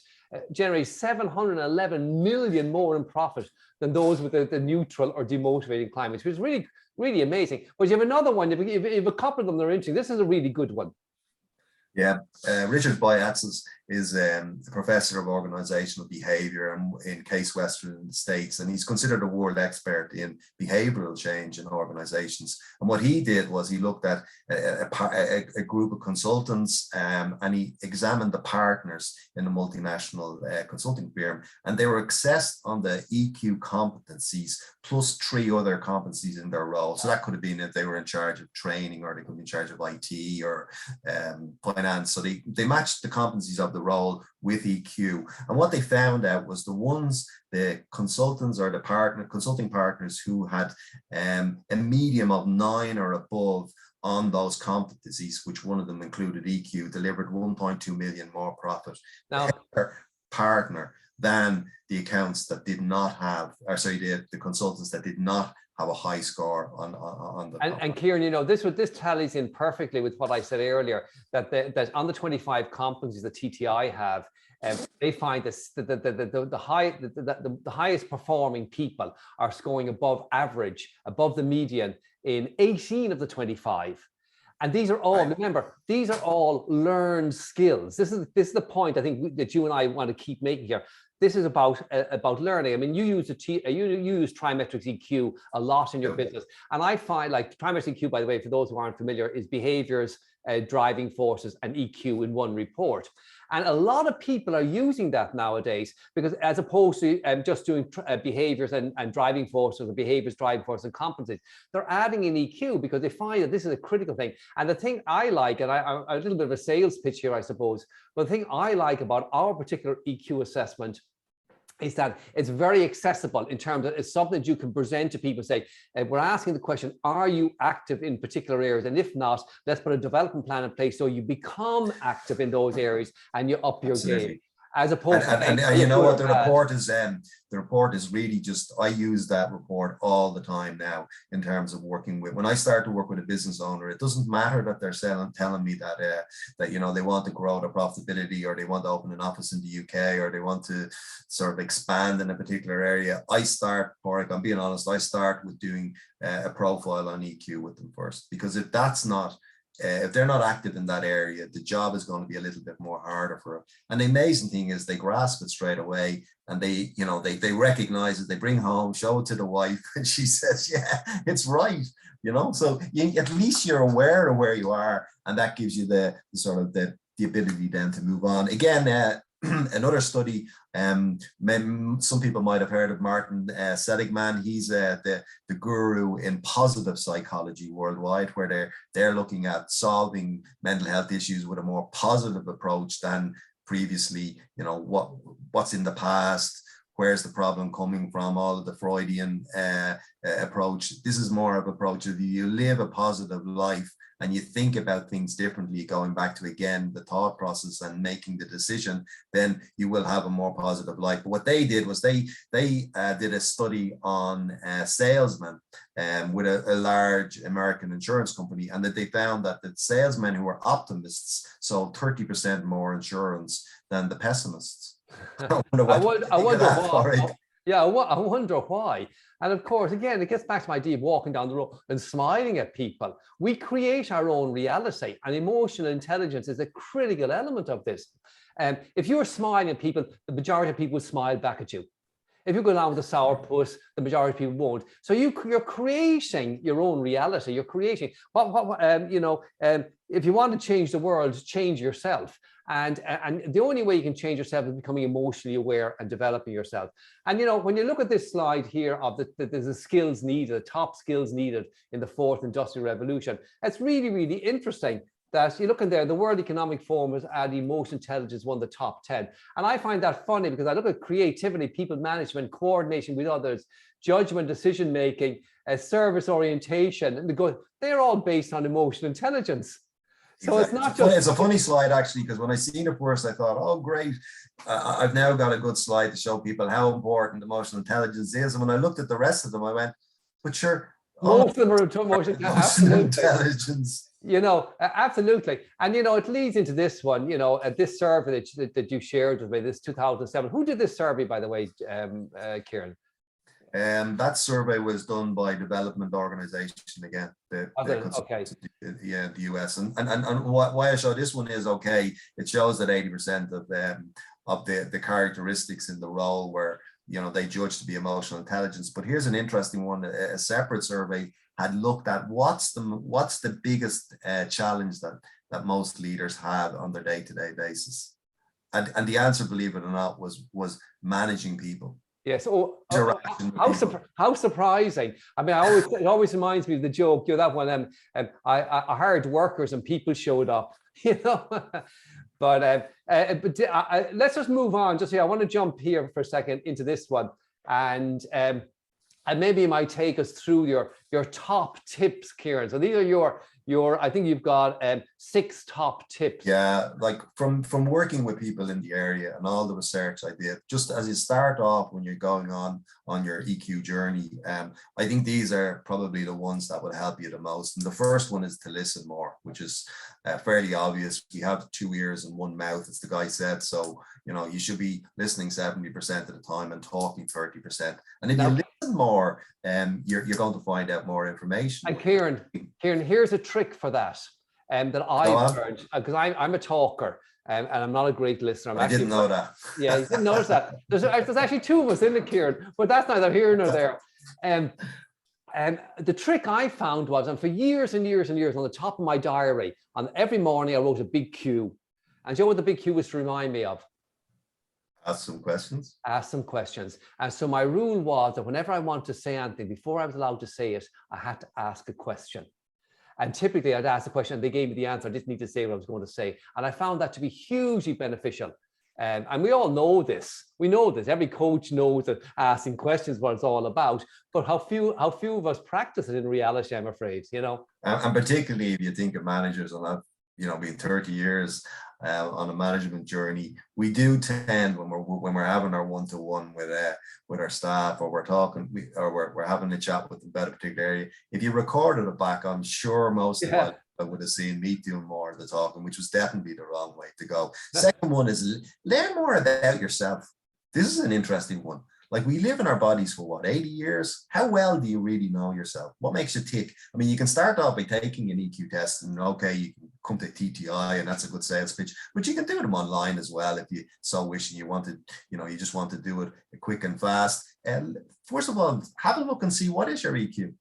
generate 711 million more in profit than those with the neutral or demotivating climates, which is really, really amazing. But you have another one, you have a couple of them that are interesting. This is a really good one. Yeah, Richard Boyatzis, is a professor of organizational behavior in Case Western States, and he's considered a world expert in behavioral change in organizations. And what he did was he looked at a group of consultants, and he examined the partners in a multinational consulting firm, and they were assessed on the EQ competencies plus 3 other competencies in their role. So that could have been if they were in charge of training, or they could be in charge of IT or finance. So they matched the competencies of the role with EQ. And what they found out was the consultants or the consulting partners who had a medium of 9 or above on those competencies, which one of them included EQ, delivered 1.2 million more profit per partner than the accounts that did not have, or sorry, the consultants that did not have a high score on the. And Kieran, you know, this tallies in perfectly with what I said earlier, that on the 25 competencies that TTI have, they find this, the highest performing people are scoring above average, above the median in 18 of the 25. And these are all, remember, these are all learned skills. This is the point I think that you and I want to keep making here. This is about learning. I mean, you use trimetrics EQ a lot in your business, and I find, like, trimetrics EQ, by the way, for those who aren't familiar, is behaviors, driving forces, and EQ in one report. And a lot of people are using that nowadays, because as opposed to just doing behaviors and driving forces, or behaviors, driving forces, and competencies, they're adding in EQ because they find that this is a critical thing. And the thing I like, and a little bit of a sales pitch here, I suppose, but the thing I like about our particular EQ assessment is that it's very accessible in terms of it's something that you can present to people. Say, we're asking the question, are you active in particular areas? And if not, let's put a development plan in place so you become active in those areas and you up your game. As opposed and you know what, the report is really just, I use that report all the time now in terms of working with, when I start to work with a business owner, it doesn't matter that they're telling me that you know, they want to grow their profitability, or they want to open an office in the UK, or they want to sort of expand in a particular area. I start, Porrick, I'm being honest, I start with doing a profile on EQ with them first, because if that's not, if they're not active in that area, the job is going to be a little bit more harder for them. And the amazing thing is they grasp it straight away, and they recognize it, they bring home, show it to the wife, and she says, yeah, it's right. You know, so at least you're aware of where you are, and that gives you the sort of the ability then to move on. Again, another study, some people might have heard of Martin Seligman. He's the guru in positive psychology worldwide, where they're looking at solving mental health issues with a more positive approach than previously. You know, what's in the past, where's the problem coming from, all of the Freudian approach. This is more of an approach of, you live a positive life and you think about things differently, going back to, again, the thought process and making the decision, then you will have a more positive life. But what they did was they did a study on salesmen with a large American insurance company, and that they found that the salesmen who were optimists sold 30% more insurance than the pessimists. I wonder why. And of course, again, it gets back to my idea of walking down the road and smiling at people. We create our own reality, and emotional intelligence is a critical element of this. If you're smiling at people, the majority of people will smile back at you. If you go down with a sourpuss, the majority of people won't. So you're creating your own reality. You're creating if you want to change the world, change yourself. And the only way you can change yourself is becoming emotionally aware and developing yourself. And, you know, when you look at this slide here of the skills needed, the top skills needed in the fourth industrial revolution, it's really, really interesting that you look in there, the World Economic Forum has added emotional intelligence one of the top 10. And I find that funny, because I look at creativity, people management, coordination with others, judgment, decision-making, service orientation, and they're all based on emotional intelligence. So exactly. It's not just... It's a funny slide, actually, because when I seen it first, I thought, oh, great. I've now got a good slide to show people how important emotional intelligence is. And when I looked at the rest of them, I went, but sure. Most of them are emotional intelligence. You know, absolutely. And, you know, it leads into this one, you know, this survey that you shared with me, this 2007. Who did this survey, by the way, Kieran? That survey was done by Development Organization again. Okay. Yeah, the US. And why I show this one is, okay, it shows that 80% of the characteristics in the role were, you know, they judged to be emotional intelligence. But here's an interesting one. A separate survey had looked at what's the biggest challenge that most leaders have on their day-to-day basis. And the answer, believe it or not, was managing people. Yes. How surprising. I mean, it always reminds me of the joke, you know, that one, I hired workers and people showed up, you know. But let's just move on. Just here, I want to jump here for a second into this one. And maybe you might take us through your top tips, Kieran. So these are your I think you've got 6 top tips. Yeah, like from working with people in the area and all the research I did, just as you start off when you're going on your EQ journey, I think these are probably the ones that would help you the most. And the first one is to listen more, which is fairly obvious. We have 2 ears and 1 mouth, as the guy said. So, you know, you should be listening 70% of the time and talking 30%. And if you listen more, you're going to find out more information. And Kieran, here's a trick for that, that I've learned, because I'm a talker, and I'm not a great listener. I didn't know that. Yeah, you didn't notice that. There's actually 2 of us in it, Kieran, but that's neither here nor there. And the trick I found was, and for years and years and years, on the top of my diary, on every morning I wrote a big Q. And do you know what the big Q was to remind me of? Ask some questions. Ask some questions. And so my rule was that whenever I wanted to say anything, before I was allowed to say it, I had to ask a question. And typically I'd ask the question and they gave me the answer. I didn't need to say what I was going to say. And I found that to be hugely beneficial. And we all know this. We know this. Every coach knows that asking questions is what it's all about. But how few of us practice it in reality, I'm afraid, you know. And particularly if you think of managers, and I've, you know, been 30 years on a management journey, we do tend, when we're having our one-to-one with our staff, or we're talking, or we're having a chat with them about a particular area, if you recorded it back, I'm sure most of us would have seen me doing more of the talking, which was definitely the wrong way to go. Second one is learn more about yourself. This is an interesting one. Like, we live in our bodies for what, 80 years? How well do you really know yourself? What makes you tick? I mean, you can start off by taking an EQ test, and okay, you can come to TTI, and that's a good sales pitch, but you can do them online as well if you so wish, and you want to, you know, you just want to do it quick and fast. And first of all, have a look and see what is your EQ.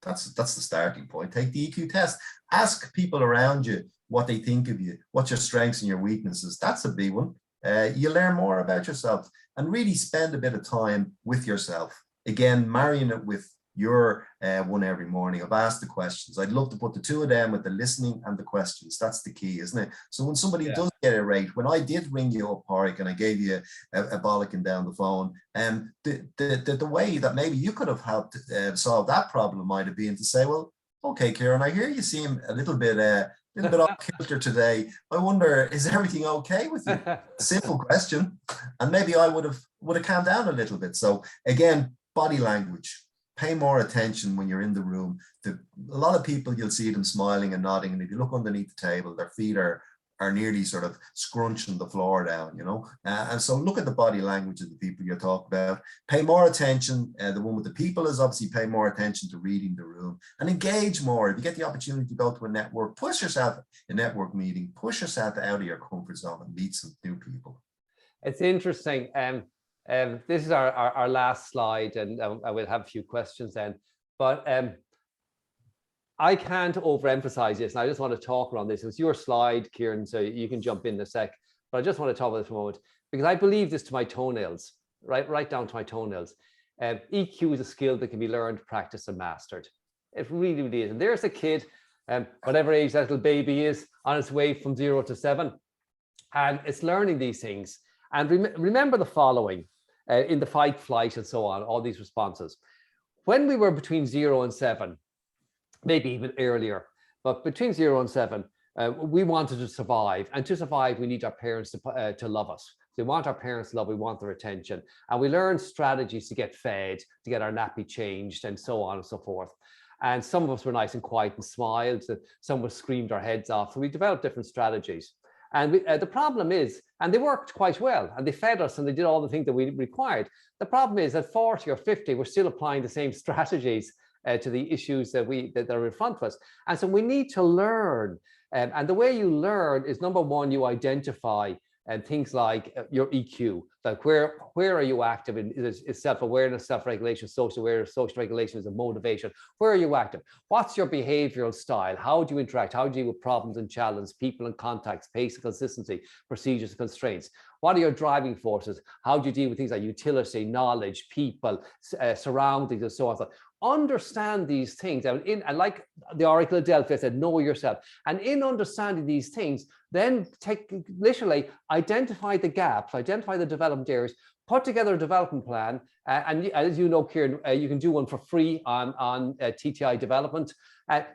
That's the starting point. Take the EQ test. Ask people around you what they think of you, what's your strengths and your weaknesses. That's a big one. You learn more about yourself, and really spend a bit of time with yourself. Again, marrying it with your one every morning. I've asked the questions. I'd love to put the 2 of them with the listening and the questions. That's the key, isn't it? So when somebody does get it right, when I did ring you up, Pádraig, and I gave you a bollocking down the phone, the way that maybe you could have helped solve that problem might have been to say, well, okay, Kieran, I hear you seem a little bit off kilter today. I wonder, is everything okay with you? Simple question, and maybe I would have calmed down a little bit. So again, body language. Pay more attention when you're in the room. A lot of people, you'll see them smiling and nodding, and if you look underneath the table, their feet are nearly sort of scrunching the floor down, you know. And so look at the body language of the people you're talking about. Pay more attention. The one with the people is obviously pay more attention to reading the room, and engage more. If you get the opportunity to go to a network, push yourself, a network meeting, push yourself out of your comfort zone and meet some new people. It's interesting. This is our last slide, and I will have a few questions then. But I can't overemphasize this, and I just want to talk around this. It was your slide, Kieran, so you can jump in a sec. But I just want to talk about this for a moment, because I believe this to my toenails, right down to my toenails. EQ is a skill that can be learned, practiced, and mastered. It really, really is. And there's a kid, whatever age that little baby is, on its way from 0 to 7, and it's learning these things. And remember the following. In the fight, flight, and so on, all these responses. When we were between 0 and 7, maybe even earlier, but between 0 and 7, we wanted to survive. And to survive, we need our parents to love us. So we want our parents to love, we want their attention. And we learn strategies to get fed, to get our nappy changed, and so on and so forth. And some of us were nice and quiet and smiled. Some of us screamed our heads off. So we developed different strategies. And the problem is, and they worked quite well, and they fed us, and they did all the things that we required. The problem is at 40 or 50, we're still applying the same strategies to the issues that are in front of us. And so we need to learn. And the way you learn is, number one, you identify things like your EQ, like where are you active in? Is self-awareness, self-regulation, social awareness, social regulation is a motivation. Where are you active? What's your behavioral style? How do you interact? How do you deal with problems and challenges, people and contacts, pace and consistency, procedures and constraints? What are your driving forces? How do you deal with things like utility, knowledge, people, surroundings, and so on? So understand these things. And like the Oracle of Delphi said, know yourself. And in understanding these things, then literally identify the gaps, identify the development areas, put together a development plan. And as you know, Kieran, you can do one for free on TTI development.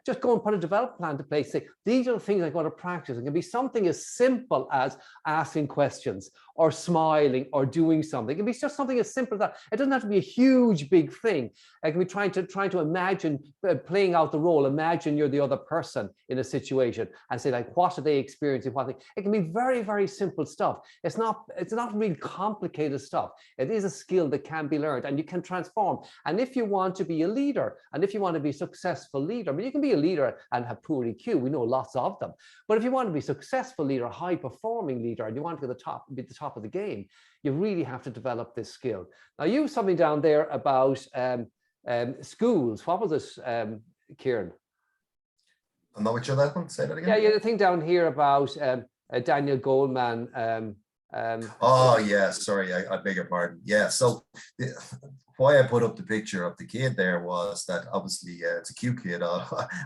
Just go and put a development plan to place. Say, these are the things I'm going to practice. It can be something as simple as asking questions or smiling or doing something. It can be just something as simple as that. It doesn't have to be a huge, big thing. It can be trying to imagine playing out the role. Imagine you're the other person in a situation and say, like, what are they experiencing? It can be very, very simple stuff. It's not really complicated stuff. It is a skill that can be learned and you can transform. And if you want to be a leader, and if you want to be a successful leader, I mean, you can be a leader and have poor EQ. We know lots of them. But if you want to be a successful leader, a high-performing leader, and you want to be the top of the game, you really have to develop this skill. Now, you have something down there about schools. What was it, Kieran? I'm not sure that one. Say that again. Yeah, you had a thing down here about Daniel Goldman. Oh, yeah, sorry, I beg your pardon. Yeah, so why I put up the picture of the kid there was that obviously it's a cute kid,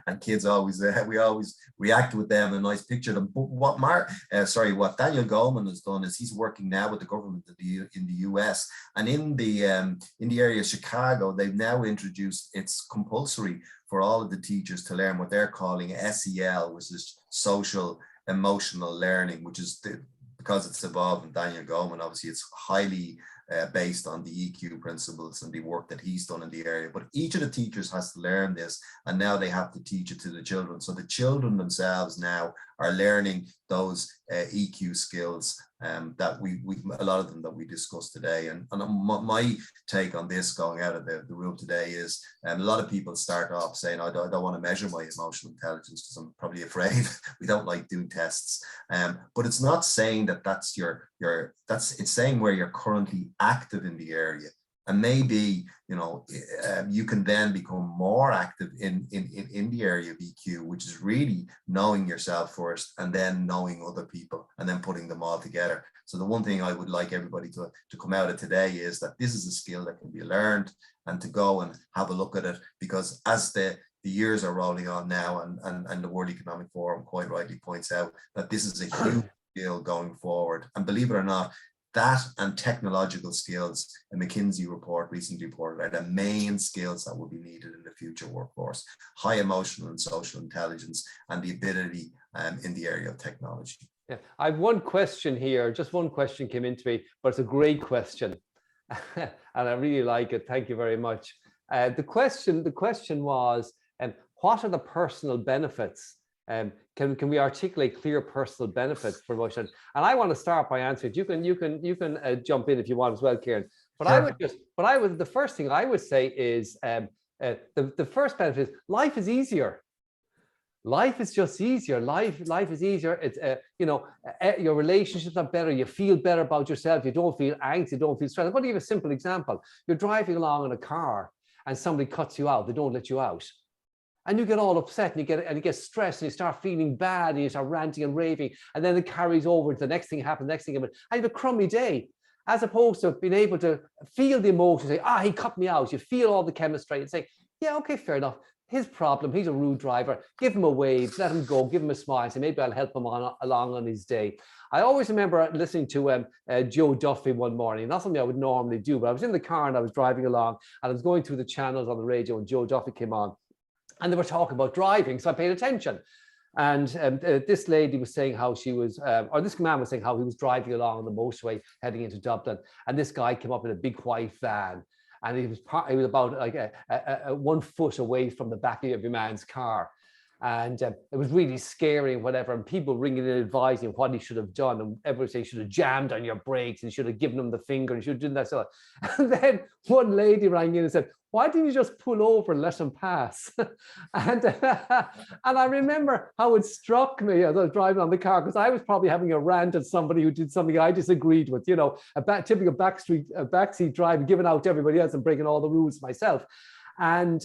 and kids always, we always react with them, a nice picture of them. But what Daniel Goldman has done is he's working now with the government in the US, and in the area of Chicago, they've now introduced, it's compulsory for all of the teachers to learn what they're calling SEL, which is social emotional learning, which is because it's involved in Daniel Goldman, obviously it's highly based on the EQ principles and the work that he's done in the area. But each of the teachers has to learn this, and now they have to teach it to the children. So the children themselves now are learning those EQ skills that we a lot of them that we discussed today. And my take on this going out of the room today is a lot of people start off saying, I don't want to measure my emotional intelligence because I'm probably afraid. We don't like doing tests. But it's not saying that that's it's saying where you're currently active in the area. And maybe, you can then become more active in the area of EQ, which is really knowing yourself first and then knowing other people and then putting them all together. So the one thing I would like everybody to come out of today is that this is a skill that can be learned, and to go and have a look at it, because as the years are rolling on now, and the World Economic Forum quite rightly points out that this is a huge skill going forward. And believe it or not, that and technological skills, a McKinsey report recently reported, are the main skills that will be needed in the future workforce. High emotional and social intelligence, and the ability in the area of technology. Yeah, I have one question here. Just one question came into me, but it's a great question, and I really like it. Thank you very much. The question was, what are the personal benefits? Can we articulate clear personal benefits for promotion? And I want to start by answering. You can jump in if you want as well, Kieran. But sure. The first thing I would say is the first benefit is life is easier. Life is just easier. Life is easier. It's your relationships are better. You feel better about yourself. You don't feel angst. You don't feel stressed. I'm going to give a simple example. You're driving along in a car and somebody cuts you out. They don't let you out. And you get all upset and you get stressed and you start feeling bad and you start ranting and raving, and then it carries over to the next thing happens, and you have a crummy day, as opposed to being able to feel the emotion, say, he cut me out. You feel all the chemistry and say, yeah, okay, fair enough. His problem, he's a rude driver. Give him a wave, let him go, give him a smile, say maybe I'll help him along on his day. I always remember listening to Joe Duffy one morning. Not something I would normally do, but I was in the car and I was driving along and I was going through the channels on the radio, and Joe Duffy came on. And they were talking about driving, so I paid attention. And this lady was saying how she was, or this man was saying how he was driving along on the motorway heading into Dublin, and this guy came up in a big white van, and he was about like 1 foot away from the back of every man's car. And it was really scary and whatever, and people ringing in advising what he should have done, and everybody saying you should have jammed on your brakes and should have given him the finger and should have done that stuff. And then one lady rang in and said, why didn't you just pull over and let him pass? And I remember how it struck me as I was driving on the car, because I was probably having a rant at somebody who did something I disagreed with, you know, typical backseat driving, giving out to everybody else and breaking all the rules myself. And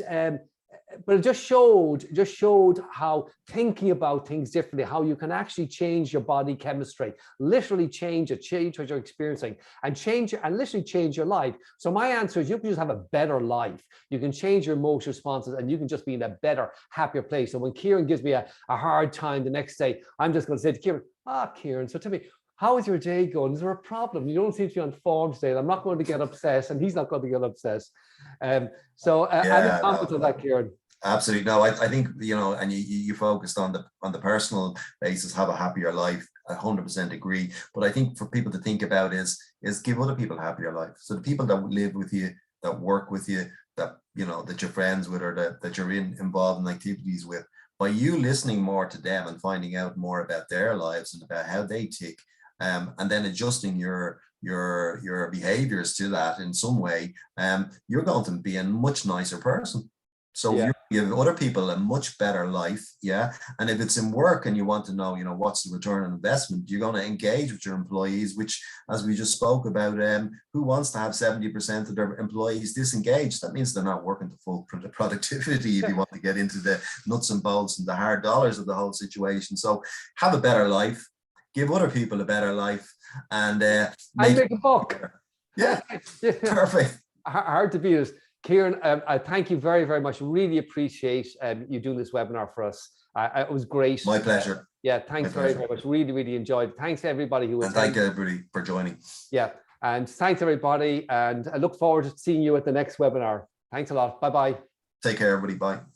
but it just showed how thinking about things differently, how you can actually change your body chemistry, literally change what you're experiencing, and literally change your life. So my answer is, you can just have a better life. You can change your emotional responses, and you can just be in a better, happier place. So when Kieran gives me a hard time the next day, I'm just going to say to Kieran, Kieran, so tell me, how is your day going? Is there a problem? You don't seem to be on form today. I'm not going to get upset, and he's not going to get upset. Any comments on that, Kieran? Absolutely. No, I think, you know, and you focused on the personal basis, have a happier life. I 100% agree. But I think for people to think about is give other people a happier life. So the people that live with you, that work with you, that, you know, that you're friends with, or that you're involved in activities with, by you listening more to them and finding out more about their lives and about how they tick, and then adjusting your behaviors to that in some way, you're going to be a much nicer person. So you give other people a much better life, and if it's in work and you want to know, you know, what's the return on investment, you're going to engage with your employees, which, as we just spoke about, who wants to have 70% of their employees disengaged? That means they're not working to full productivity if you want to get into the nuts and bolts and the hard dollars of the whole situation. So have a better life, give other people a better life, and make a buck. Perfect. Hard to beat it. Kieran, I thank you very, very much. Really appreciate you doing this webinar for us. It was great. My pleasure. Thanks very, very much. Really, really enjoyed it. Thanks to everybody who attended. And thank everybody for joining. And thanks everybody. And I look forward to seeing you at the next webinar. Thanks a lot. Bye-bye. Take care, everybody. Bye.